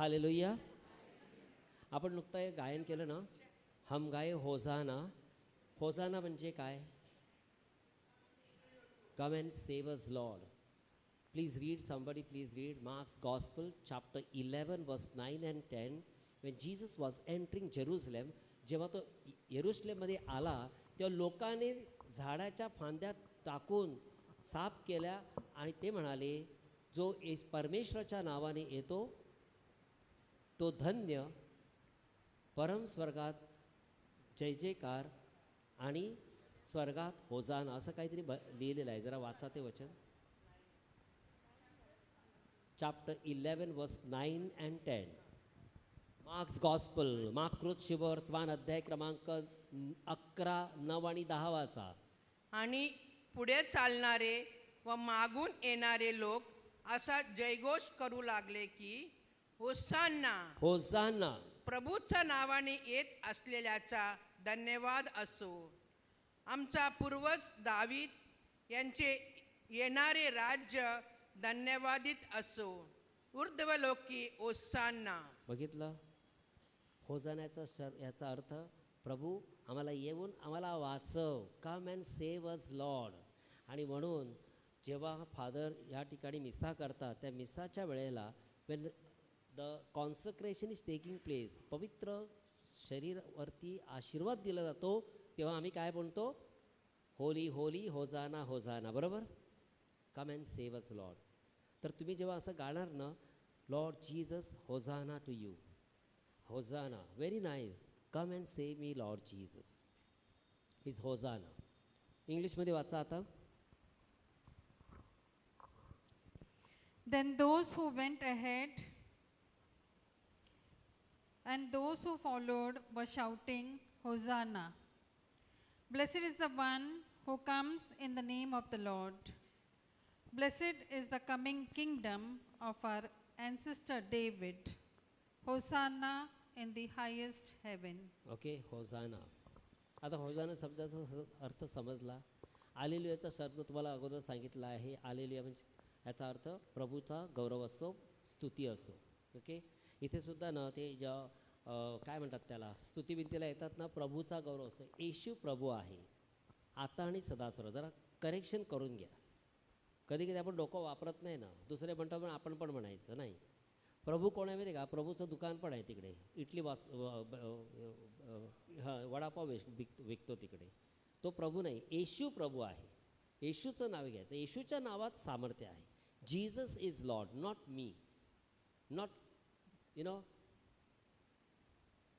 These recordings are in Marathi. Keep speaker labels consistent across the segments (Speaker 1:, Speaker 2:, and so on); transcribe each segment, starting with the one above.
Speaker 1: हालेलुया. आपण नुकतं गायन केलं ना, हम गाये होजाना. होजाना म्हणजे काय? कम and save us Lord. Please read, somebody please read Mark's Gospel, chapter 11, verse 9 and 10. When Jesus was entering Jerusalem, जेव्हा तो येरुशलेममध्ये आला तेव्हा लोकांनी झाडाच्या फांद्या टाकून साफ केल्या आणि ते म्हणाले, जो परमेश्वराच्या नावाने येतो तो धन्य, परम स्वर्गात जय जयकार आणि स्वर्गात होजाना, असं काहीतरी लिहिलेलं आहे. जरा वाचा ते वचन. Chapter 11, verse 9 and 10. Mark's gospel, Mark शुभवर्तमान अध्याय क्रमांक 11, 9 आणि 10 वाचा.
Speaker 2: आणि पुढे चालणारे व मागून येणारे लोक असा जयघोष करू लागले की होसान्ना,
Speaker 1: होसान्ना,
Speaker 2: प्रभूच्या नावाने येत असलेल्याचा धन्यवाद असो. आमचा पूर्वज दावीद यांचे येणारे राज्य धन्यवादित असो. ऊर्ध्वलोकी होसान्ना.
Speaker 1: बघितलं, होसान्याचा याचा अर्थ प्रभू आम्हाला येऊन आम्हाला वाचव, come and save us Lord. आणि म्हणून जेव्हा फादर या ठिकाणी मिसा करतात त्या मिसाच्या वेळेला when the consecration is taking place, पवित्र शरीरावरती आशीर्वाद दिला जातो, तेव्हा आम्ही काय म्हणतो? Holy holy hosanna hosanna. बरोबर? Come and save us Lord. तर तुम्ही जेव्हा असं गाणार ना, Lord Jesus hosanna to you, hosanna, very nice, come and save me Lord Jesus is hosanna. इंग्लिशमध्ये वाचा आता.
Speaker 3: Then those who went ahead and those who followed were shouting, Hosanna! Blessed is the one who comes in the name of the Lord. Blessed is the coming kingdom of our ancestor David. Hosanna in the highest heaven.
Speaker 1: Okay, hosanna. आता होजाना शब्दाचा अर्थ समजला. आलेलुयाचा शब्द तुम्हाला अगोदर सांगितला आहे. आलेलुया म्हणजे याचा अर्थ प्रभूचा गौरव असो, स्तुती असो. ओके, इथे सुद्धा ना ते काय म्हणतात त्याला, स्तुतीविनंतीला येतात ना, प्रभूचा गौरव असो. येशू प्रभू आहे आता आणि सदासर्व. जरा करेक्शन करून घ्या. कधी कधी आपण डोकं वापरत नाही ना, दुसरे म्हणतो पण आपण पण म्हणायचं नाही. प्रभू कोण आहे माहिती का? प्रभूचं दुकान पण आहे तिकडे, इडली वडापाव विकतो तिकडे. तो प्रभू नाही, येशू प्रभू आहे. येशूचं नाव घ्यायचं. येशूच्या नावात सामर्थ्य आहे. Jesus is Lord, not me, not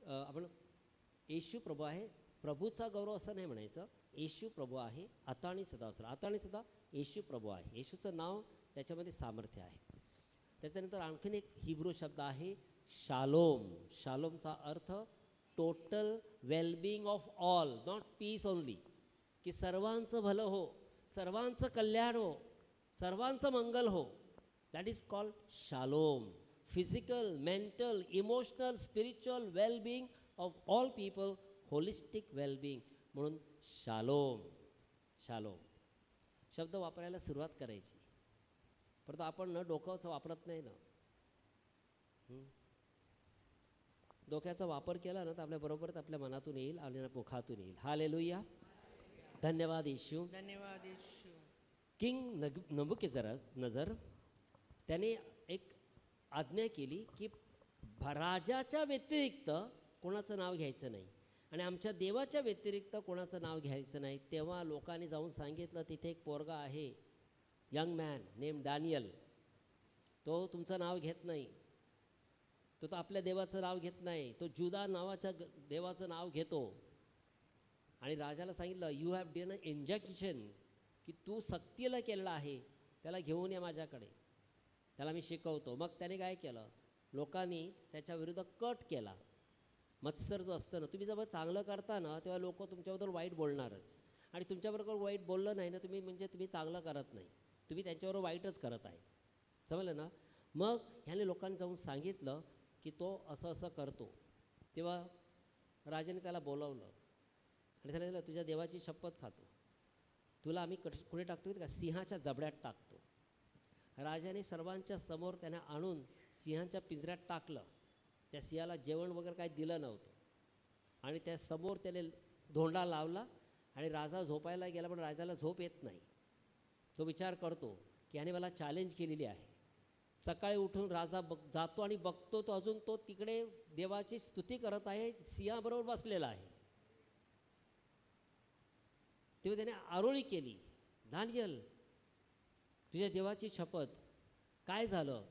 Speaker 1: आपण येशू प्रभू आहे. प्रभूचा गौरव असं नाही म्हणायचं. येशू प्रभू आहे आता आणि सदा. आता आणि सदा येशू प्रभू आहे. येशूचं नाव, त्याच्यामध्ये सामर्थ्य आहे. त्याच्यानंतर आणखीन एक हिब्रू शब्द आहे शालोम. शालोमचा अर्थ total wellbeing of all, not peace only, की सर्वांचं भलं हो, सर्वांचं कल्याण हो, सर्वांचं मंगल हो. That is called shalom. Physical, mental, emotional, spiritual wellbeing of all people, holistic wellbeing, म्हणून शालोम. शालोम शब्द वापरायला सुरुवात करायची. परंतु आपण न डोक्याचा वापरत नाही ना. डोक्याचा वापर केला ना तर आपल्याबरोबरच आपल्या मनातून येईल आणि मुखातून येईल. हालेलुया. धन्यवाद येशू.
Speaker 2: धन्यवाद येशू.
Speaker 1: किंग नबुकदनेस्सर त्याने एक आज्ञा केली की राजाच्या व्यतिरिक्त कोणाचं नाव घ्यायचं नाही आणि आमच्या देवाच्या व्यतिरिक्त कोणाचं नाव घ्यायचं नाही. तेव्हा लोकांनी जाऊन सांगितलं, तिथे एक पोरगा आहे, यंग मॅन नेम डॅनियल, तो तुमचं नाव घेत नाही, तो आपल्या देवाचं नाव घेत नाही, तो जुदा नावाच्या देवाचं नाव घेतो. आणि राजाला सांगितलं, you have done a injection, की तू सक्तीला केलेलं आहे, त्याला घेऊन या माझ्याकडे, त्याला मी शिकवतो. मग त्याने काय केलं, लोकांनी त्याच्या विरुद्ध कट केला. मत्सर जो असतं ना, तुम्ही जेव्हा चांगलं करता ना तेव्हा लोक तुमच्याबद्दल वाईट बोलणारच. आणि तुमच्याबरोबर वाईट बोललं नाही ना तुम्ही, म्हणजे तुम्ही चांगलं करत नाही, तुम्ही त्यांच्याबरोबर वाईटच करत आहे. समजलं ना. मग ह्याने लोकांनी जाऊन सांगितलं की तो असं असं करतो. तेव्हा राजाने त्याला बोलवलं आणि त्याला दिलं, तुझ्या देवाची शपथ खातो, तुला आम्ही कुठे टाकतो का, सिंहाच्या जबड्यात टाकतो. राजाने सर्वांच्या समोर त्याने आणून सिंहाच्या पिंजऱ्यात टाकलं. त्या सिंहाला जेवण वगैरे काही दिलं नव्हतं आणि त्या समोर त्याने धोंडा लावला आणि राजा झोपायला गेला, पण राजाला झोप येत नाही. तो विचार करतो की याने मला चॅलेंज केलेली आहे. सकाळी उठून राजा जातो आणि बघतो तो अजून तो तिकडे देवाची स्तुती करत आहे, सिंहाबरोबर बसलेला आहे. तेव्हा त्याने आरोळी केली, दानियल तुझ्या देवाची शपथ, काय झालं?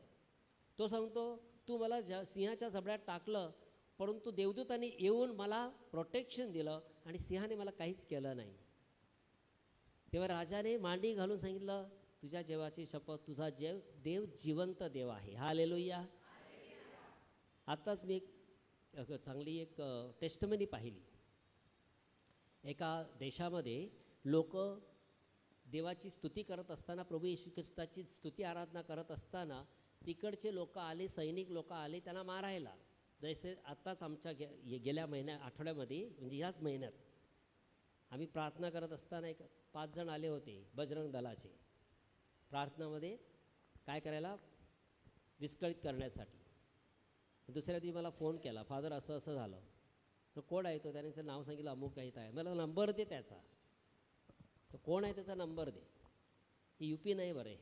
Speaker 1: तो सांगतो तू मला सिंहाच्या जबड्यात टाकलं, परंतु देवदूताने येऊन मला प्रोटेक्शन दिलं आणि सिंहाने मला काहीच केलं नाही. तेव्हा राजाने मांडी घालून सांगितलं, तुझ्या देवाची शपथ, तुझा देव जिवंत देव आहे. हालेलुया. आत्ताच मी एक चांगली एक टेस्टमनी पाहिली. एका देशामध्ये लोक देवाची स्तुती करत असताना, प्रभू येशू ख्रिस्ताची स्तुती आराधना करत असताना तिकडचे लोक आले, सैनिक लोक आले त्यांना मारायला. जैसे आत्ताच आमच्या गेल्या आठवड्यामध्ये म्हणजे ह्याच महिन्यात आम्ही प्रार्थना करत असताना 5 जण आले होते बजरंग दलाचे, प्रार्थनामध्ये काय करायला, विस्कळीत करण्यासाठी. दुसऱ्या दिवशी मला फोन केला, फादर असं असं झालं. तर कोण आहे तो? त्याने त्याचं नाव सांगितलं, अमुक काही आहे. मला नंबर दे त्याचा. तो कोण आहे त्याचा नंबर दे. हे UP नाही बरं,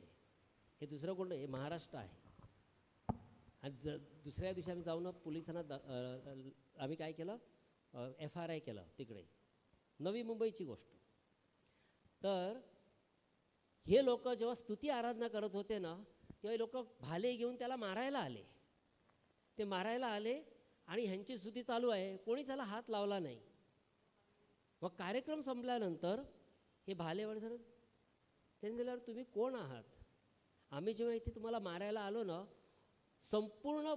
Speaker 1: हे दुसरं कोण, हे महाराष्ट्र आहे. आणि दुसऱ्या दिवशी आम्ही जाऊन पोलिसांना आम्ही काय केलं, FRI केलं तिकडे, नवी मुंबईची गोष्ट. तर हे लोक जेव्हा स्तुती आराधना करत होते ना, तेव्हा लोक भाले घेऊन त्याला मारायला आले. ते मारायला आले आणि ह्यांची स्तुती चालू आहे, कोणी त्याला हात लावला नाही. मग कार्यक्रम संपल्यानंतर हे भालेवाले सर त्यांनी दिल्यावर, तुम्ही कोण आहात? आम्ही जेव्हा इथे तुम्हाला मारायला आलो ना, संपूर्ण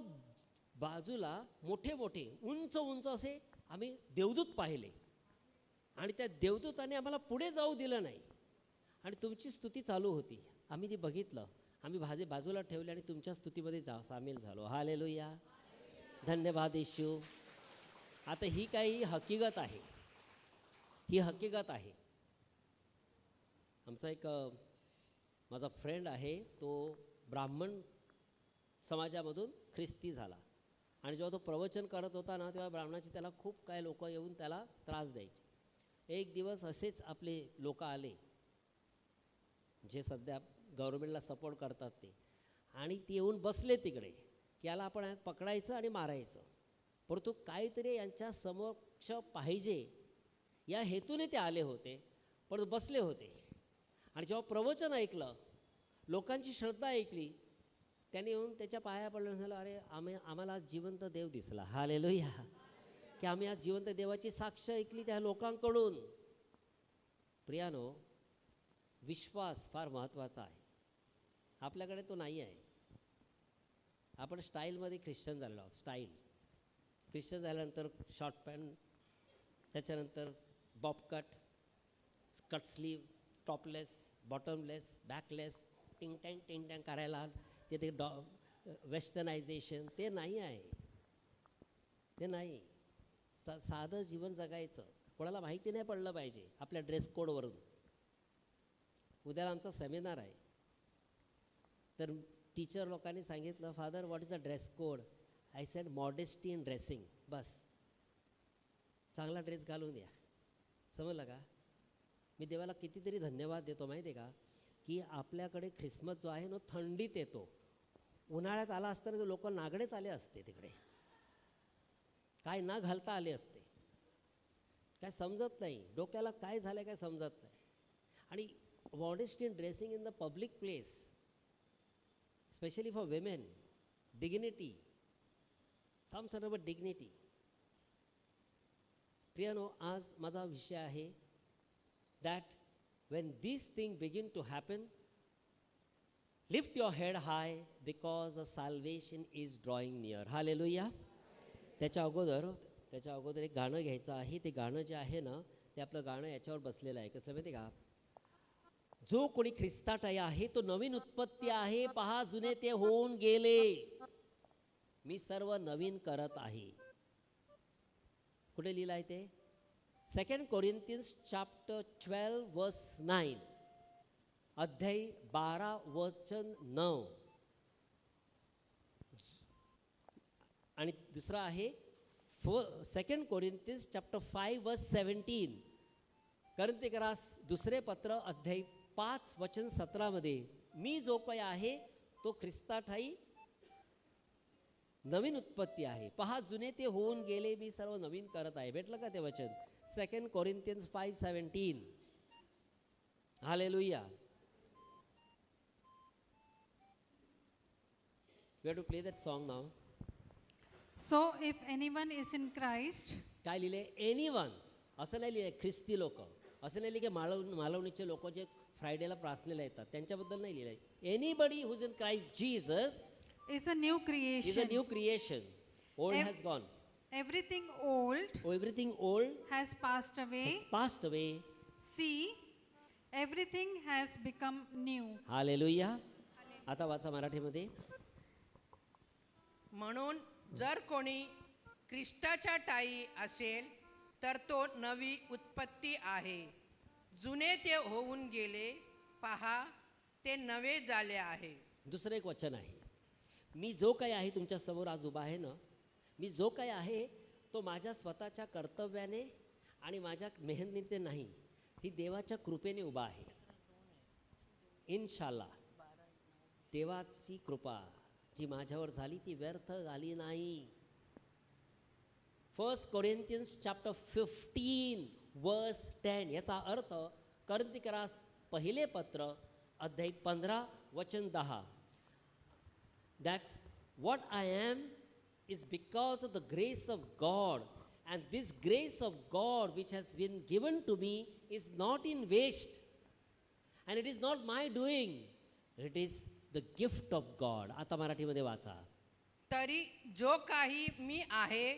Speaker 1: बाजूला मोठे मोठे उंच उंच असे आम्ही देवदूत पाहिले आणि त्या देवदूताने आम्हाला पुढे जाऊ दिलं नाही आणि तुमची स्तुती चालू होती. आम्ही ती बघितलं, आम्ही बाजूला ठेवले आणि तुमच्या स्तुतीमध्ये सामील झालो. हालेलुया. धन्यवाद येशू. आता ही काही हकीकत आहे, ही हकीकत आहे. आमचा एक माझा फ्रेंड आहे, तो ब्राह्मण समाजामधून ख्रिस्ती झाला आणि जेव्हा तो प्रवचन करत होता ना, तेव्हा ब्राह्मणाची त्याला खूप काय लोक येऊन त्याला त्रास द्यायचे. एक दिवस असेच आपले लोक आले जे सध्या गव्हर्नमेंटला सपोर्ट करतात ते, आणि ते येऊन बसले तिकडे की याला आपण पकडायचं आणि मारायचं. परंतु काहीतरी यांच्या समक्ष पाहिजे या हेतूने ते आले होते, परंतु बसले होते. आणि जेव्हा प्रवचन ऐकलं, लोकांची श्रद्धा ऐकली, त्याने येऊन त्याच्या पाया पडलं, झालं अरे आम्हाला आज जिवंत देव दिसला. हालेलुया. की आम्ही आज जिवंत देवाची साक्ष ऐकली त्या लोकांकडून. प्रियानो, विश्वास फार महत्त्वाचा आहे. आपल्याकडे तो नाही आहे. आपण स्टाईलमध्ये ख्रिश्चन झालेलो आहोत. स्टाईल ख्रिश्चन झाल्यानंतर शॉर्ट पॅन्ट, त्याच्यानंतर Bob cut slew, topless, bottomless, backless, टिंग टँग करायला ते वेस्टर्नायझेशन, ते नाही आहे. ते नाही. साधं जीवन जगायचं. कोणाला माहिती नाही पडलं पाहिजे आपल्या ड्रेस कोडवरून. उद्याला आमचा सेमिनार आहे, तर टीचर लोकांनी सांगितलं, father what is a dress code? I said modesty in dressing. बस, चांगला ड्रेस घालून या. समजलं का? मी देवाला कितीतरी धन्यवाद देतो माहिती आहे का, की आपल्याकडे ख्रिसमस जो आहे ना, थंडीत येतो. उन्हाळ्यात आला असताना जो लोक नागडेच आले असते तिकडे, काय ना घालता आले असते. काय समजत नाही, डोक्याला काय झालं काय समजत नाही. आणि modesty in dressing in the public place, specially for women, dignity, some sort of dignity. प्रियानो, आज माझा विषय आहे that when these things begin to happen, lift your head high because the salvation is drawing near. Hallelujah. त्याच्या अगोदर एक गाणं घ्यायचं आहे. ते गाणं जे आहे ना, ते आपलं गाणं याच्यावर बसलेलं आहे. कसलं माहिती का? जो कोणी ख्रिस्तात आहे तो नवीन उत्पत्ती आहे, पहा जुने ते होऊन गेले, मी सर्व नवीन करत आहे. कुठे लिहिलं आहे ते? 2 कोरिन्थियन्स चॅप्टर 12 वर्स 9, अध्याय 12 वचन 9. आणि दुसरा आहे 2 कोरिन्थियन्स चॅप्टर 5 वर्स 17. कोरिन्थियरास दुसरे पत्र अध्याय 5 वचन 17 मी जो काही आहे तो ख्रिस्ताठाई नवीन उत्पत्ती आहे. पहा जुने ते होऊन गेले, मी सर्व नवीन करत आहे. भेटलं का ते वचन? 2 Corinthians 5:17. Hallelujah. We have to play that song now.
Speaker 3: So if anyone is in Christ,
Speaker 1: काय लिहिले? एनीवन असं नाही लिहिले. ख्रिस्ती लोक असं नाही लिहिले की मालवणीचे लोक जे फ्रायडेला प्रार्थनेला येतात त्यांच्याबद्दल नाही लिहिले. Anybody who's in Christ Jesus
Speaker 3: is a new
Speaker 1: is a
Speaker 3: creation.
Speaker 1: new creation. Old
Speaker 3: Ev-
Speaker 1: has gone.
Speaker 3: Everything old
Speaker 1: Everything old
Speaker 3: has passed away.
Speaker 1: has passed away.
Speaker 3: See, everything has become new.
Speaker 1: Hallelujah. आता वाचा मराठीमध्ये.
Speaker 2: म्हणून जर कोणी ख्रिस्ताच्या ठायी असेल तर तो नवी उत्पत्ती आहे. जुने ते होऊन गेले, पहा ते नवे झाले आहे.
Speaker 1: दुसरं एक वचन आहे. मी जो काही आहे तुमच्या समोर आज उभा आहे ना, मी जो काही आहे तो माझ्या स्वतःच्या कर्तव्याने आणि माझ्या मेहनतीने नाही, ही देवाच्या कृपेने उभा आहे. इन्शाल्लाह देवाची कृपा जी माझ्यावर झाली ती व्यर्थ झाली नाही. 1 कोरिन्थियन्स चॅप्टर 15 वर्स 10 याचा अर्थ कोरिन्थियरास पहिले पत्र अध्याय 15 वचन 10. That what I am is because of the grace of God, and this grace of God which has been given to me is not in waste, and it is not my doing, it is the gift of God. आता मराठीमध्ये वाचा.
Speaker 2: तरी जो काही मी आहे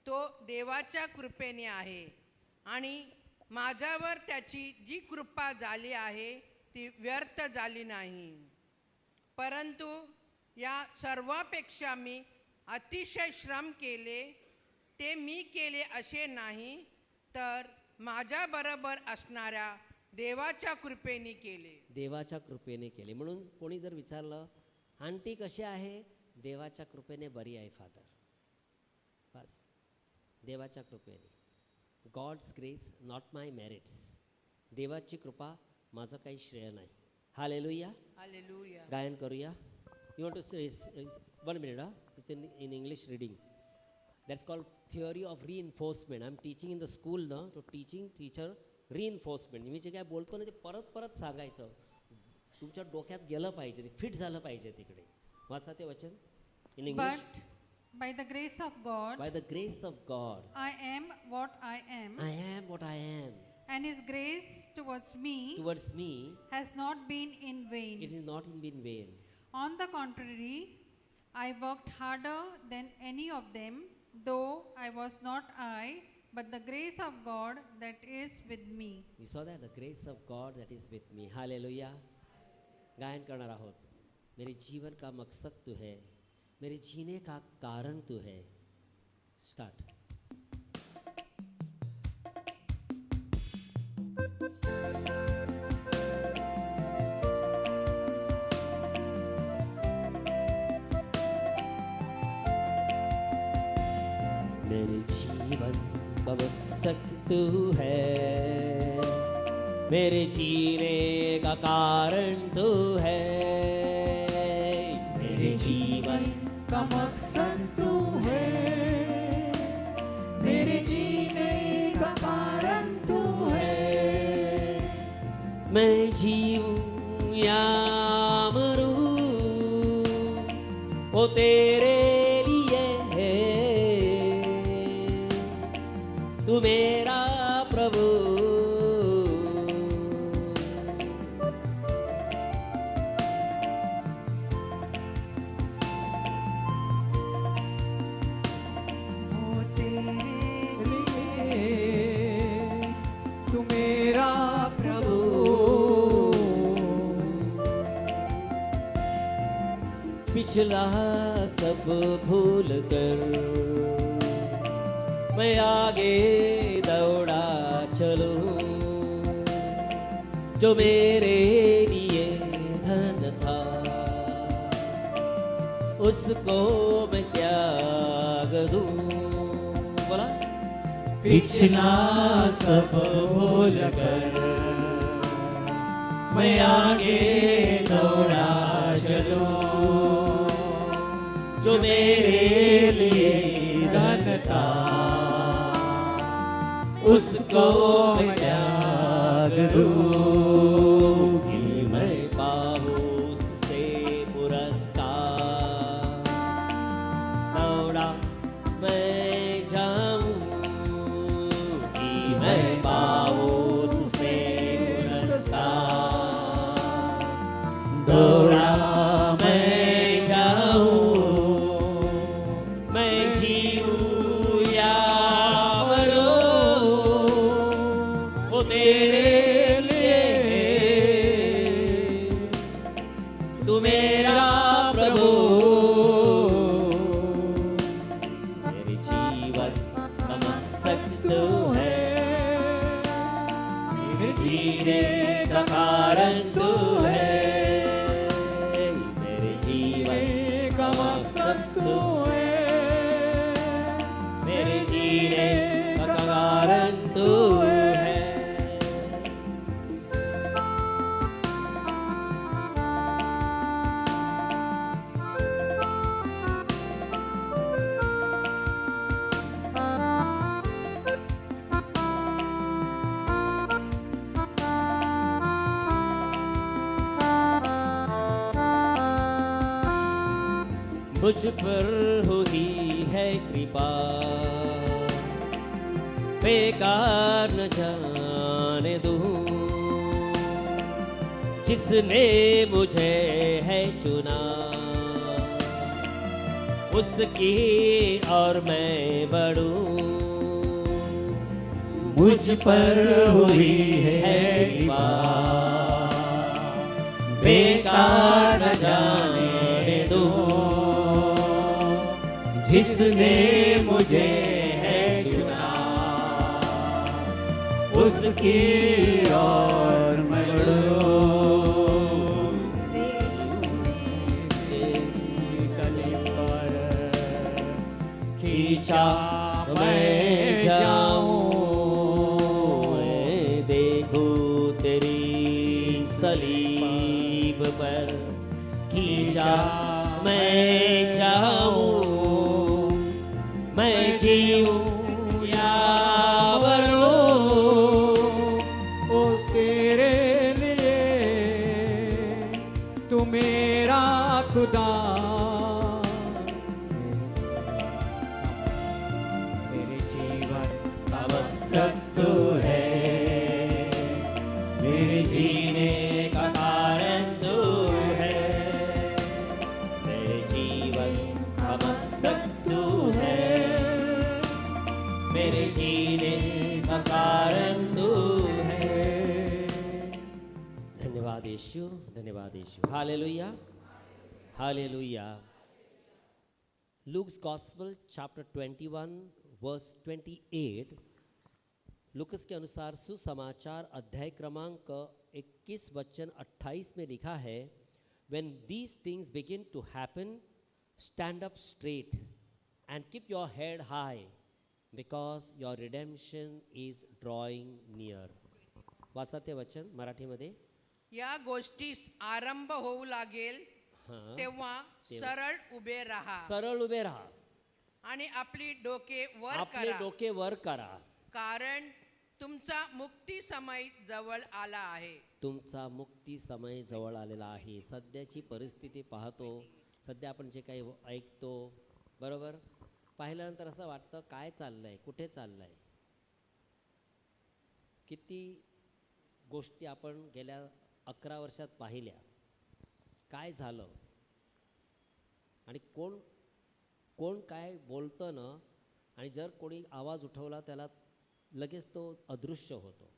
Speaker 2: तो देवाच्या कृपेने आहे, आणि माझ्यावर त्याची जी कृपा झाली आहे ती व्यर्थ झाली नाही. परंतु या सर्वापेक्षा मी अतिशय श्रम केले, ते मी केले असे नाही, तर माझ्याबरोबर असणाऱ्या देवाच्या कृपेने केले.
Speaker 1: देवाच्या कृपेने केले. म्हणून कोणी जर विचारलं आंटी कशी आहे, देवाच्या कृपेने बरी आहे फादर. बस देवाच्या कृपेने. God's grace, not my merits. देवाची कृपा, माझं काही श्रेय नाही. हालेलुया.
Speaker 2: हालेलुया.
Speaker 1: गायन करूया. You want to say 1 minute? It's in English reading. That's called theory of reinforcement. I'm teaching in the school now. So teacher reinforcement. मी जे काय बोलतो ना ते परत परत सांगायचं. तुमच्या डोक्यात गेलं पाहिजे, ते फिट झालं पाहिजे तिकडे. वाचा ते वचन in English.
Speaker 3: But by the grace of God,
Speaker 1: By the grace of God,
Speaker 3: I am what I am,
Speaker 1: I am what I am.
Speaker 3: and His grace towards me
Speaker 1: Towards me,
Speaker 3: has not been in vain.
Speaker 1: it is not in vain.
Speaker 3: On the contrary, I worked harder than any of them, though I was not I, but the grace of God that is with me.
Speaker 1: We saw that, the grace of God that is with me. Hallelujah. गायन करणार आहोत. मेरे जीवन का मकसद तू है, मेरे जीने का कारण तू है. स्टार्ट. मेरे जीवन का मकसद तू है, मेरे जीने का कारण तू है. मेरे जीवन
Speaker 4: का मकसद तू है, मेरे जीने का कारण तू है.
Speaker 1: मैं जीऊं या मरूं वो तेरे लिए है. तू मेरा प्रभु.
Speaker 4: वो तेरे लिए, तू मेरा प्रभु.
Speaker 1: पिछला सब भूल कर मैं आगे दौड़ा चलूं. जो मेरे लिए धन था उसको मैं त्याग दूं बोला
Speaker 4: पिछला सब भूल कर मैं आगे दौड़ा चलूं, जो मेरे लिए धन था उसको मैं त्याग दूं,
Speaker 1: कि मैं पाऊं उससे पुरस्कार, दौड़ा मैं जाऊं कि मैं पाऊं उससे पुरस्कार,
Speaker 4: दौड़ा मैं
Speaker 1: जाऊं मैं जीऊं या मरूं वो तेरे लिए, तू मेरा प्रभु, मेरे जीवन का मकसद तू है, मेरे जीने का कारण तू है, मेरे जीवन का मकसद तू है, मेरे जीने का कारण तू है। मुझ पर हुई है कृपा, बेकार न जाने दूं, जिसने मुझे है चुना उसकी और मैं बढ़ूं,
Speaker 4: मुझ पर हुई है कृपा, बेकार न जाने दो, जिसने मुझे है चुना उसकी और मैं बढ़ूं, गले पर खींचा मैं जाऊं,
Speaker 1: मैं देखूं तेरी सलीब पर खींचा मैं जाऊं, मैं जीऊं या मरूं
Speaker 4: ओ तेरे लिए तू मेरा खुदा, मेरे जीवन का मकसद तू है, मेरे जीने
Speaker 1: का कारण तू है, मेरे जीवन का मकसद तू है, मेरे जीने का कारण तू है। धन्यवाद यीशु, धन्यवाद यीशु। Hallelujah, hallelujah. Luke's gospel chapter 21 verse 28, लूकस के अनुसार सुसमाचार अध्याय क्रमांक 21 वचन 28 में लिखा है, When these things begin to happen, stand up straight and keep your head high, because your redemption is drawing near. वाचा ते वचन मराठीमध्ये.
Speaker 2: या गोष्टीस आरंभ होऊ लागेल
Speaker 1: हां.
Speaker 2: तेव्हा सरळ उभे राहा
Speaker 1: सरळ उभे राहा,
Speaker 2: आणि आपली डोके वर
Speaker 1: आपले
Speaker 2: करा,
Speaker 1: डोके वर करा,
Speaker 2: कारण तुमचा मुक्ती समय जवळ आला आहे.
Speaker 1: तुमचा मुक्ती समय जवळ आलेला आहे. सध्याची परिस्थिती पाहतो, सध्या आपण जे काही ऐकतो, बरोबर, पाहिल्यानंतर असं वाटतं काय चाललंय, कुठे चाललंय. किती गोष्टी आपण गेल्या 11 वर्षात पाहिल्या, काय झालं आणि कोण कोण काय बोलतं ना, आणि जर कोणी आवाज उठवला त्याला लगेच तो अदृश्य होतो.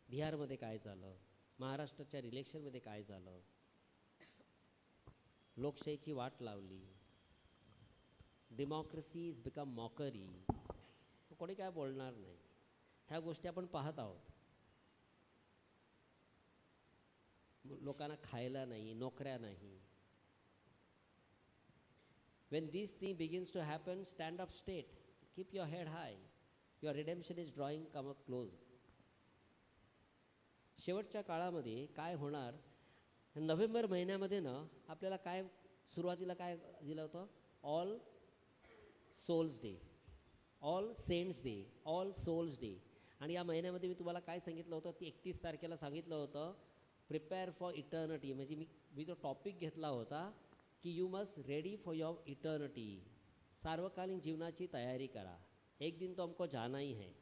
Speaker 1: बिहारमध्ये काय झालं, महाराष्ट्राच्या इलेक्शनमध्ये काय झालं, लोकशाहीची वाट लावली, डेमोक्रेसी इज बिकम मॉकरी. कोणी काय बोलणार नाही. ह्या गोष्टी आपण पाहत आहोत. लोकांना खायला नाही, नोकऱ्या नाही, When these things begins to happen, stand up straight. Keep your head high. Your redemption is drawing come up close. शेवटच्या काळामध्ये काय होणार? नोव्हेंबर महिन्यामध्ये ना आपल्याला काय सुरुवातीला काय दिलं होतं? All Souls Day, All Saints Day, All Souls Day. आणि या महिन्यामध्ये मी तुम्हाला काय सांगितलं होतं? ती 31 तारखेला सांगितलं होतं प्रिपेअर फॉर इटर्निटी. म्हणजे मी तो टॉपिक घेतला होता की you must ready for your eternity. सार्वकालीन जीवनाची तयारी करा. एक दिन तो हमको जाना ही है.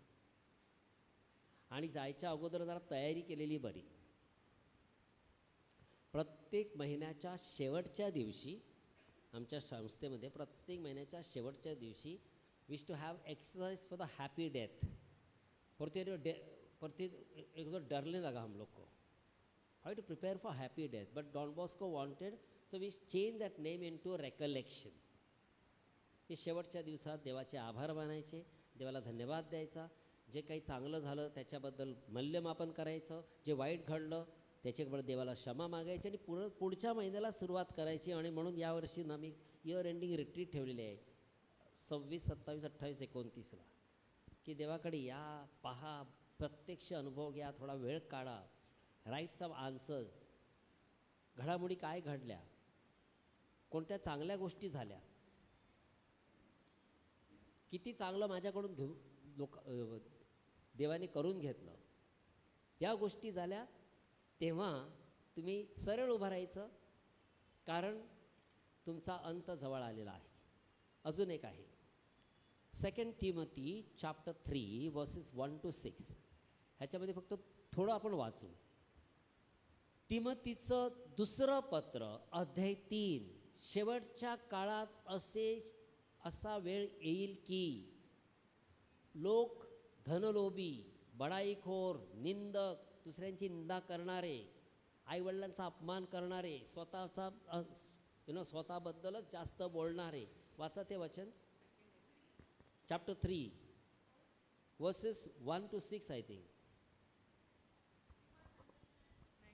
Speaker 1: आणि जायच्या अगोदर जरा तयारी केलेली बरी. प्रत्येक महिन्याच्या शेवटच्या दिवशी आमच्या संस्थेमध्ये प्रत्येक महिन्याच्या शेवटच्या दिवशी wish to have exercise for the happy death. एकदम डरने लगा हम लोग को. How to prepare for happy death. But Don Bosco wanted, so we change that name into recollection. की शेवटच्या दिवसात देवाचे आभार मानायचे, देवाला धन्यवाद द्यायचा, जे काही चांगलं झालं त्याच्याबद्दल मूल्यमापन करायचं, जे वाईट घडलं त्याच्याकडे देवाला क्षमा मागायची आणि पुढच्या महिन्याला सुरुवात करायची. आणि म्हणून यावर्षी ना मी इयर एंडिंग रिट्रीट ठेवलेली आहे 26, 27, 28, 29ला. की देवाकडे या, पहा, प्रत्यक्ष अनुभव घ्या, थोडा वेळ काढा, राईट सम आन्सर्स. घडामोडी काय घडल्या, कोणत्या चांगल्या गोष्टी झाल्या, किती चांगलं माझ्याकडून देवाने करून घेतलं, या गोष्टी झाल्या. तेव्हा तुम्ही सरळ उभं राहायचं, कारण तुमचा अंत जवळ आलेला आहे. अजून एक आहे 2 Timothy chapter 3 verses 1 to 6. ह्याच्यामध्ये फक्त थोडं आपण वाचू. तिमोथीचं दुसरं पत्र अध्याय 3. शेवटच्या काळात असा वेळ येईल की लोक धनलोभी, बडाईखोर, निंदक, दुसऱ्यांची निंदा करणारे, आईवडिलांचा अपमान करणारे, स्वतःबद्दलच जास्त बोलणारे. वाचा ते वचन. Chapter 3 versus 1 to 6 I think.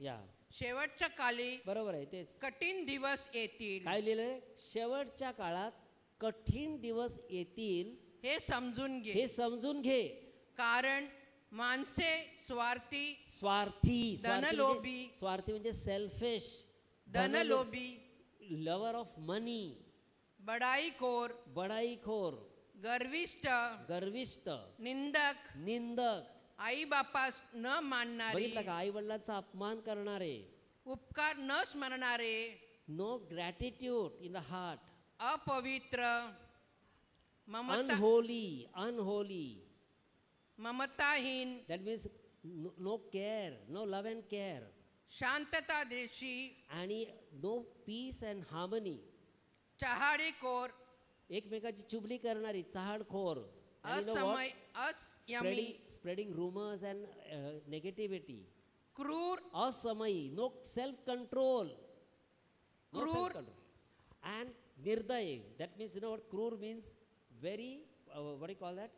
Speaker 1: या
Speaker 2: शेवटच्या काळी
Speaker 1: बरोबर आहे तेच.
Speaker 2: कठीण दिवस येतील.
Speaker 1: काय लिहिलंय? शेवटच्या काळात कठीण दिवस येतील
Speaker 2: हे समजून घे.
Speaker 1: हे समजून घे.
Speaker 2: कारण माणसे स्वार्थी,
Speaker 1: स्वार्थी म्हणजे सेल्फिश,
Speaker 2: धनलोभी,
Speaker 1: लवर ऑफ मनी,
Speaker 2: बडाईखोर,
Speaker 1: गर्विष्ठ,
Speaker 2: निंदक, आई बापास न मानणारे,
Speaker 1: बघितलं का? आई वडिलांचा अपमान करणारे,
Speaker 2: उपकार न स्मरणारे,
Speaker 1: no gratitude in the heart,
Speaker 2: अपवित्र,
Speaker 1: अनहोली,
Speaker 2: ममताहीन,
Speaker 1: that means no care, no love and care,
Speaker 2: शांतता देशी,
Speaker 1: आणि नो पीस अँड हार्मनी,
Speaker 2: चहाडेखोर,
Speaker 1: एकमेकाची चुगली करणारी, चहाडखोर, स्प्रेडिंग rumors and negativity,
Speaker 2: क्रूर,
Speaker 1: असमयी, no self control, and निर्दय. That means, you know what cruel means? Very what do you call that?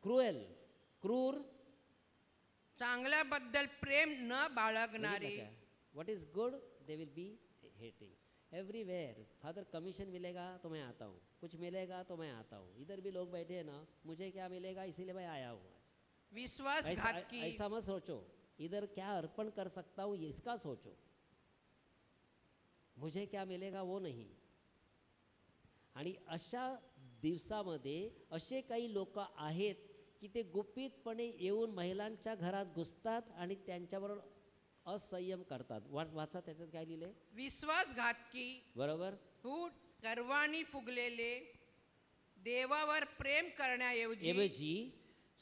Speaker 1: Cruel.
Speaker 2: चांगल्याबद्दल प्रेम न बाळगणारी.
Speaker 1: What is good they will be hating. Everywhere, father commission मिलेगा तो मैं आता हूँ, कुछ मिलेगा तो मैं आता हूँ. इधर भी लोग बैठे हैं ना, मुझे क्या मिलेगा इसीलिए मैं आया हूँ आज.
Speaker 2: विश्वासघातकी,
Speaker 1: ऐसा मत सोचो. इधर क्या अर्पण कर सकता हूँ इसका सोचो, मुझे क्या मिलेगा वो नहीं. आणि अशा दिवसामध्ये असे काही लोक आहेत की ते गुपितपणे येऊन महिलांच्या घरात घुसतात आणि त्यांच्याबरोबर असंयम करतात. वाचा त्याच्यात काय लिहिले?
Speaker 2: विश्वासघातकी,
Speaker 1: बरोबर,
Speaker 2: गर्वाणी फुगलेले, देवावर प्रेम करण्याऐवजी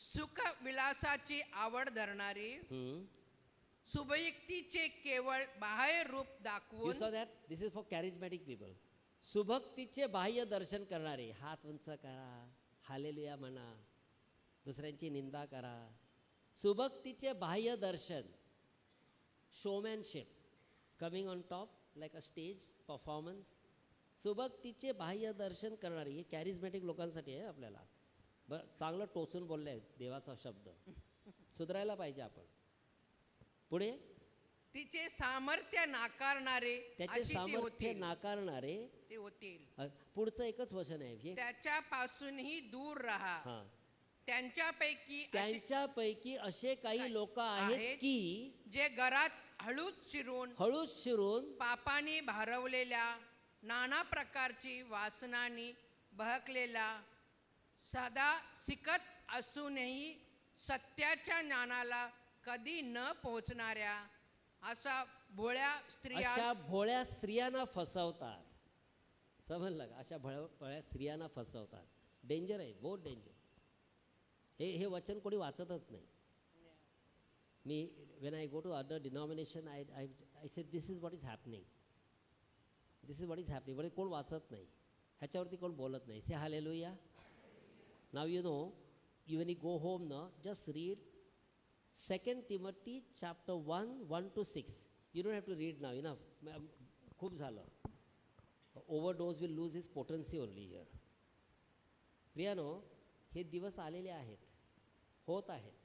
Speaker 2: सुख विलासाची आवड धरणारी, शुभयुक्तीचे केवळ बाह्य रूप दाखवून.
Speaker 1: You saw that this is for charismatic people. शुभक्तीचे बाह्य दर्शन करणारे, हात उंच करा, हालेलुया म्हणा, दुसऱ्यांची निंदा करा. शुभक्तीचे बाह्य दर्शन, showmanship, coming on top like a stage performance. सुभक्तीचे बाह्य दर्शन करणारे हे कॅरिझमॅटिक लोकांसाठी आहे. आपल्याला चांगलं टोचून बोलले आहेत देवाचा शब्द, सुधारायला पाहिजे आपण. पुढे
Speaker 2: तिचे सामर्थ्य नाकारणारे,
Speaker 1: त्याचे सामर्थ्य नाकारणारे,
Speaker 2: ते होतील.
Speaker 1: पुढचं एकच वचन आहे हे.
Speaker 2: त्याच्यापासूनही दूर राहा.
Speaker 1: हां,
Speaker 2: त्यांच्यापैकी
Speaker 1: त्यांच्यापैकी असे काही लोक आहेत
Speaker 2: आहेत.
Speaker 1: की
Speaker 2: जे घरात हळूच शिरून
Speaker 1: हळूच शिरून
Speaker 2: पापाने भारवलेल्या नाना प्रकारची वासनांनी बहकलेला सदा शिकत असूनही सत्याच्या ज्ञानाला कधी न पोहोचणाऱ्या अशा भोळ्या स्त्रिया
Speaker 1: अशा भोळ्या स्त्रियांना फसवतात. समजलं का? अशा भोळ्या स्त्रियांना फसवतात. डेंजर आहे, बहुत डेंजर. हे वचन कोणी वाचतच नाही. मी when I go to other denomination I say this is what is happening, this is what is happening. बरं कोण वाचत नाही, ह्याच्यावरती कोण बोलत नाही. Say hallelujah. नाव you know, when you go home now, just read 2 Timothy chapter 1:1-6. You don't have to read now, enough. खूप झालं. Overdose will lose his potency only here. प्रियानो, हे दिवस आलेले आहेत, होत आहेत.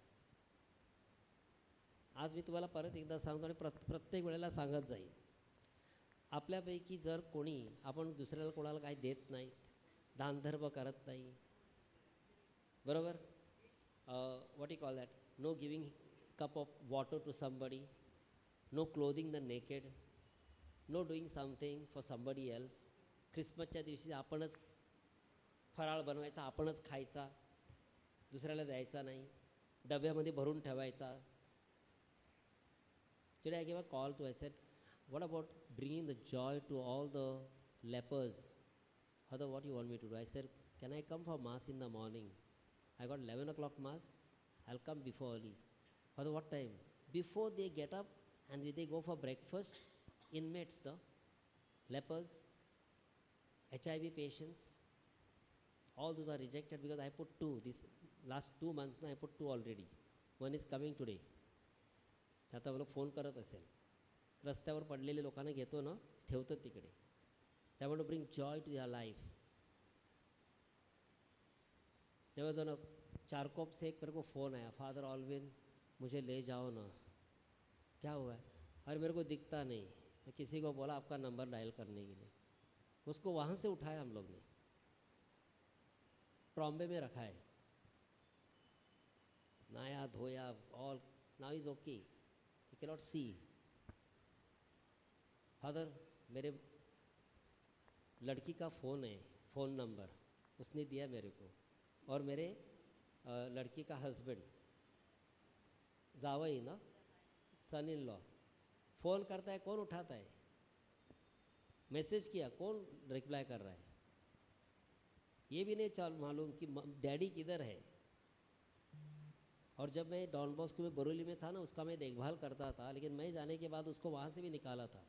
Speaker 1: आज मी तुम्हाला परत एकदा सांगतो आणि प्रत्येक वेळेला सांगत जाईल. आपल्यापैकी जर कोणी आपण दुसऱ्याला कोणाला काही देत नाहीत, दानधर्म करत नाही, बरोबर, what you call that, no giving cup of water to somebody, no clothing the naked, no doing something for somebody else. ख्रिसमसच्या दिवशी आपणच फराळ बनवायचा, आपणच खायचा, दुसऱ्याला द्यायचा नाही, डब्यामध्ये भरून ठेवायचा. Today I gave a call to, I said, what about bringing the joy to all the lepers? Father, what do you want me to do? I said, can I come for mass in the morning? I got 11 o'clock mass. I'll come before early. Father, what time? Before they get up and they go for breakfast, inmates, the lepers, HIV patients, all those are rejected because I put 2. This last 2 months now I put 2 already. One is coming today. आता मला फोन करत असेल, रस्त्यावर पडलेले लोकांना घेतो ना, ठेवतो तिकडे. I want to bring joy to their life. तेव्हा जो ना चारकोप से एक मेरे को फ़ोन आया, फादर ऑलविन मुझे ले जाओ ना. क्या हुआ है? अरे मेरे को दिखता नहीं. मैं किसी को बोला आपका नंबर डायल करने के लिए, उसको वहाँ से उठाया हम लोग ने, ट्रॉम्बे में रखा है, नहाया धोया, all now is okay, you can not see. Father मेरे लड़की का फ़ोन है, फ़ोन नंबर उसने दिया मेरे को, और मेरे लड़की का हस्बैंड जावई ना, सन इन लॉ, फ़ोन करता है, कौन उठाता है? मैसेज किया, कौन रिप्लाई कर रहा है? ये भी नहीं मालूम कि डैडी किधर है. और जब मैं डॉन बॉस्को में बरोली में था ना, उसका मैं देखभाल करता था, लेकिन मैं जाने के बाद उसको वहाँ से भी निकाला था.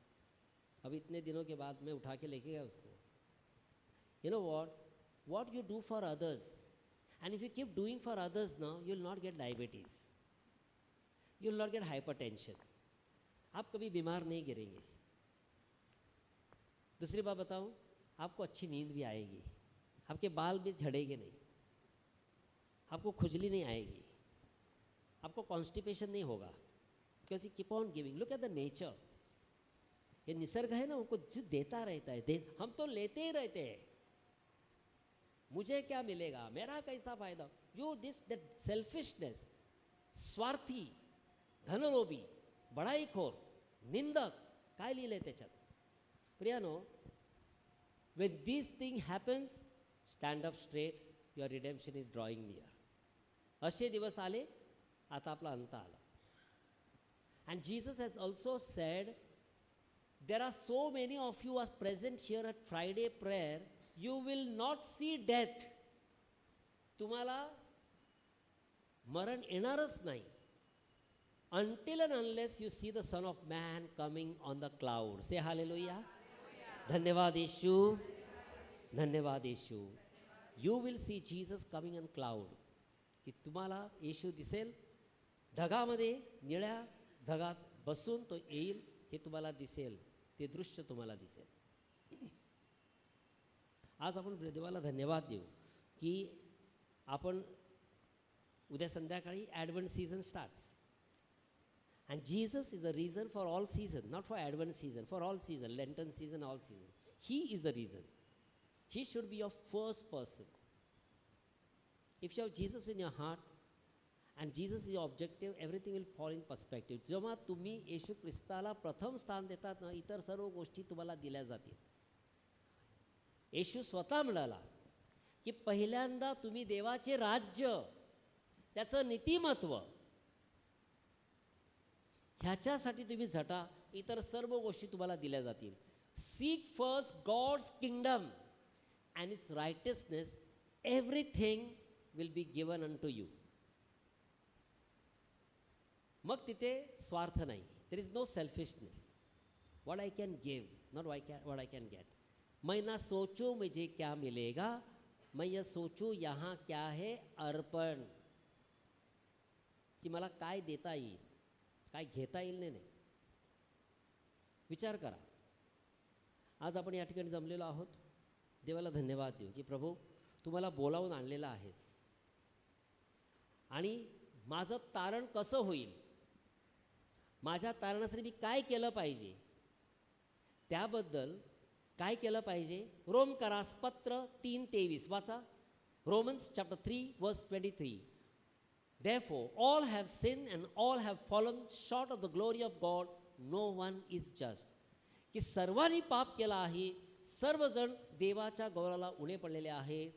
Speaker 1: अब इतने दिनों के बाद मैं उठा के लेके गया उसको. You know what you do for others, and if you keep doing for others now, you will not get diabetes, you will not get hypertension. आप कभी बीमार नहीं गिरेंगे. दूसरी बात बताऊं, आपको अच्छी नींद भी आएगी, आपके बाल भी झड़ेंगे नहीं, आपको खुजली नहीं आएगी, आपको कॉन्स्टिपेशन नहीं होगा, because you keep on giving. Look at the nature. ये निसर्ग है ना, उनको जो देता रहता है, हम तो लेते ही रहते हैं. मुझे क्या मिलेगा, मेरा कैसा फायदा, यू दिस दैट सेल्फिशनेस, स्वार्थी, धनलोभी, बडाईखोर, निंदक, काय लिहिलंय त्याच्यात? प्रियानो, when this thing happens, stand up straight, your redemption is drawing near. असे दिवस आले, आता आपला अंत आला. And Jesus has also said, there are so many of you are present here at Friday prayer, you will not see death. तुम्हाला मरण येणारच नाही, until and unless you see the Son of Man coming on the cloud. Say hallelujah. धन्यवाद येशू, धन्यवाद येशू. You will see Jesus coming on cloud. की तुम्हाला येशू दिसेल, ढगामध्ये, निळ्या ढगात बसून तो येईल, हे तुम्हाला दिसेल, ते दृश्य तुम्हाला दिसेल. आज आपण देवाला धन्यवाद देऊ की आपण उद्या संध्याकाळी advent season starts. And Jesus is a reason for all season, not for Advent season, for all season, Lenten season, all season. He is the reason. He should be your first person. If you have Jesus in your heart and Jesus is your objective, everything will fall in perspective. जेव्हा तुम्ही येशू ख्रिस्ताला प्रथम स्थान देतात ना, इतर सर्व गोष्टी तुम्हाला दिल्या जातील. येशू स्वतः म्हणाला की पहिल्यांदा तुम्ही देवाचे राज्य, त्याचं नीतिमत्व, ह्याच्यासाठी तुम्ही झटा, इतर सर्व गोष्टी तुम्हाला दिल्या जातील. Seek first God's kingdom and its righteousness, everything will be given unto you. मग तिथे स्वार्थ नाही. There is no selfishness. What I can give, not what I can get. मैं ना सोचूं मुझे क्या मिलेगा, मैं यह सोचूं यहाँ क्या है अर्पण, की मला काय देता येईल, काय घेता येईल. नाही. विचार करा. आज आपण या ठिकाणी जमलेलो आहोत. देवाला धन्यवाद देऊ की प्रभू तू मला बोलावून आणलेलं आहेस, आणि माझं तारण कसं होईल, माझ्या तारणासाठी मी काय केलं पाहिजे, त्याबद्दल काय केलं पाहिजे. रोमकरास पत्र 3:23 वाचा. रोमन्स चॅप्टर 3 वर्स 23. Therefore all have sinned and all have fallen short of the glory of God, no one is just. की सर्वांनी पाप केला आहे, सर्वजण देवाच्या गौरवाला उणे पडलेले आहेत,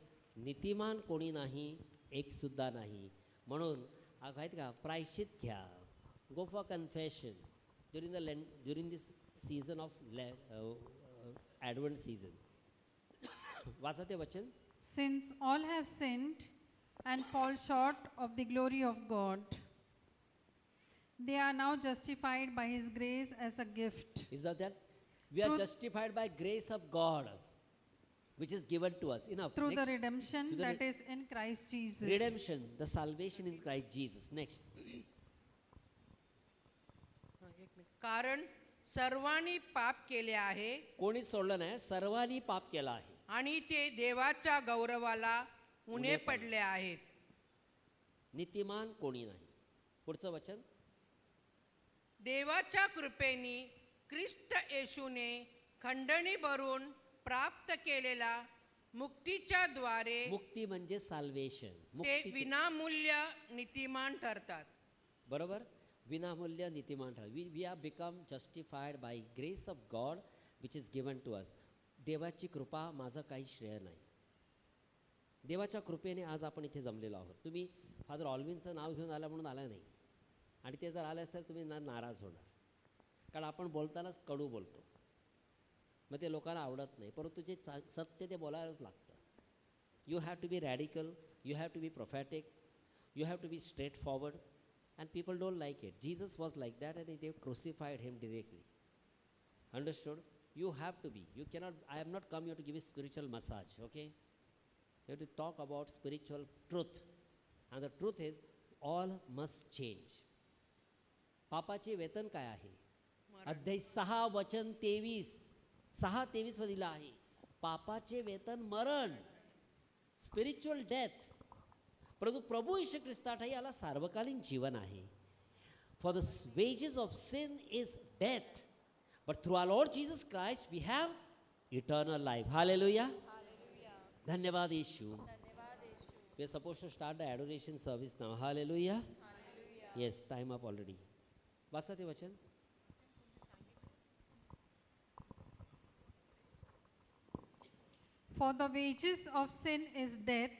Speaker 1: नीतिमान कोणी नाही, एक सुद्धा नाही. म्हणून माहित का, प्रायश्चित घ्या. Go for confession during this season of advent season. वाचा ते वचन.
Speaker 3: Since all have sinned and fall short of the glory of God, they are now justified by His grace as a gift.
Speaker 1: Is that? We are
Speaker 3: Through-
Speaker 1: justified by grace of God, which is given to us. Enough.
Speaker 3: Through the
Speaker 1: Next.
Speaker 3: redemption
Speaker 1: To the
Speaker 3: that is in Christ Jesus.
Speaker 1: Redemption, the salvation in Christ Jesus. Next.
Speaker 2: कारण सर्वांनी पाप केले आहे
Speaker 1: कोणी सोडलं नाही, सर्वांनी पाप केला आहे
Speaker 2: आणि ते देवाच्या गौरवाला उणे
Speaker 1: उणे
Speaker 2: पडले आहेत.
Speaker 1: नीतिमान कोणी नाही. पुढचं वचन.
Speaker 2: देवाच्या कृपेने ख्रिस्त येशूने खंडणी भरून प्राप्त केलेला मुक्तीच्या द्वारे
Speaker 1: मुक्ती म्हणजे साल्वेशन.
Speaker 2: ते विनामूल्य नीतिमान ठरतात.
Speaker 1: बरोबर. विनामूल्य नीतिमान ठरतात. We are become justified by grace of God which is given to us. देवाची कृपा, माझं काही श्रेय नाही. देवाच्या कृपेने आज आपण इथे जमलेलो आहोत. तुम्ही फादर ऑल्विनचं नाव घेऊन आला म्हणून आला नाही, आणि ते जर आलं असेल तुम्ही नाराज होणार, कारण आपण बोलतानाच कडू बोलतो, मग ते लोकांना आवडत नाही. परंतु जे सत्य ते बोलायलाच लागतं. You have to be radical, you have to be prophetic, you have to be straight forward, and people don't like it. Jesus was like that and they crucified him directly. Understood? You have to be. You cannot, I am not come here to give you spiritual massage, okay? You have to talk about spiritual truth. And the truth is, all must change. पापाचे वेतन काय आहे? अध्याय 6 वचन 23. 6:23 मध्ये दिलं आहे. पापाचे वेतन मरण, स्पिरिच्युअल डेथ. परंतु प्रभू येशू ख्रिस्ताठाई याला सार्वकालीन जीवन आहे. For the wedges of sin is death. But through our Lord Jesus Christ, we have eternal life. Hallelujah. धन्यवाद येशू. We are supposed to start the adoration service now. Hallelujah. Yes, time up already. वाचा ते वचन.
Speaker 3: For the wages of sin is death,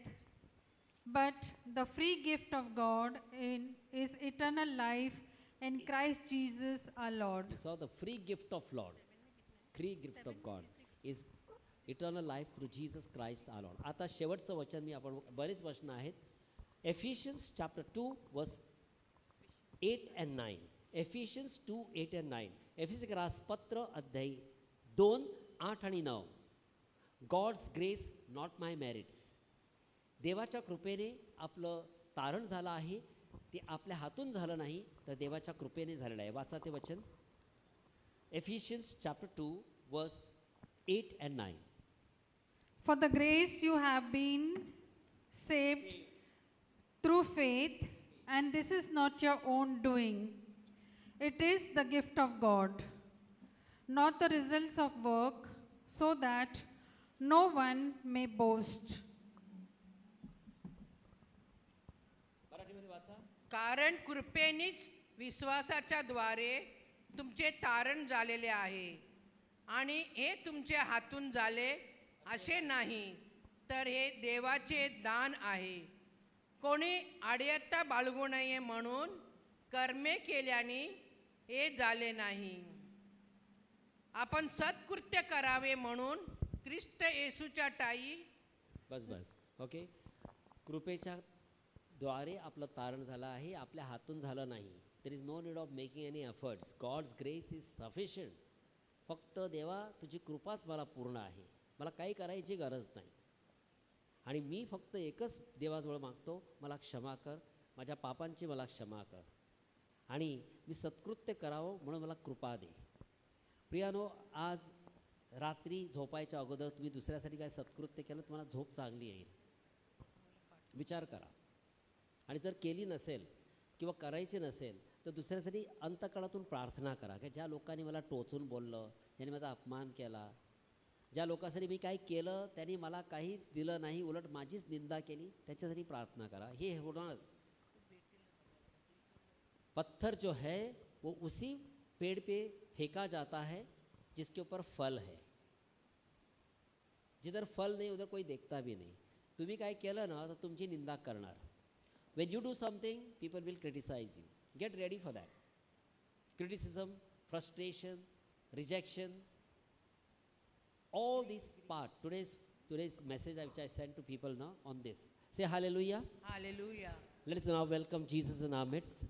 Speaker 3: but the free gift of God is eternal life in Christ Jesus our Lord.
Speaker 1: So the free gift of Lord, free gift of God is eternal life through Jesus Christ our Lord. आता शेवटचं वचन मी, आपण बरेच वचन आहेत. Ephesians chapter 2 verse 8 and 9. Ephesians 2, 8 and 9. एफिसिकरास पत्र अध्याय 2, 8 आणि 9. God's grace, not my merits. देवाच्या कृपेने आपलं तारण झालं आहे. ते आपल्या हातून झालं नाही, तर देवाच्या कृपेने झालेलं आहे. वाचा ते वचन. Ephesians chapter 2 verse 8 and 9.
Speaker 3: For the grace you have been saved through faith, and this is not your own doing. It is the gift of God, not the results of work, so that no one may boast.
Speaker 2: कारण कृपेनीच विश्वासाच्या द्वारे तुमचे तारण झालेले आहे आणि हे तुमच्या हातून झाले असे नाही, तर हे देवाचे दान आहे. कोणी आडयत्ता बाळगू नये म्हणून कर्मे केल्याने हे झाले नाही. आपण सत्कृत्य करावे म्हणून ख्रिस्त येशूच्या ठायी
Speaker 1: बस ओके. कृपेच्या द्वारे आपलं तारण झालं आहे, आपल्या हातून झालं नाही. There is no need of making any efforts. God's grace is sufficient. फक्त देवा तुझी कृपाच मला पूर्ण आहे, मला काही करायची गरज नाही. आणि मी फक्त एकच देवाजवळ मागतो, मला क्षमा कर, माझ्या पापांची मला क्षमा कर आणि मी सत्कृत्य करावं म्हणून मला कृपा दे. प्रियानो, आज रात्री झोपायच्या अगोदर तुम्ही दुसऱ्यासाठी काय सत्कृत्य केलं, तुम्हाला झोप चांगली येईल. विचार करा. आणि जर केली नसेल किंवा करायची नसेल तर दुसऱ्यासाठी अंतकळातून प्रार्थना करा की ज्या लोकांनी मला टोचून बोललं, ज्यांनी माझा अपमान केला, ज्या लोकांसाठी मी काही केलं त्यांनी मला काहीच दिलं नाही, उलट माझीच निंदा केली, त्याच्यासाठी प्रार्थना करा. हे होणारच. पत्थर जो है वो उसी पेड़ पे फेंका जाता है जिसके ऊपर फल है. जिधर फल नहीं उधर कोई देखता भी नहीं. तुम्ही काय केलं ना तर तुमची निंदा करणार. When you do something, people will criticize you. Get ready for that. Criticism, frustration, rejection, all these part. Today's message which I sent to people now on this. Say hallelujah.
Speaker 2: Hallelujah.
Speaker 1: Let's now welcome Jesus in our midst.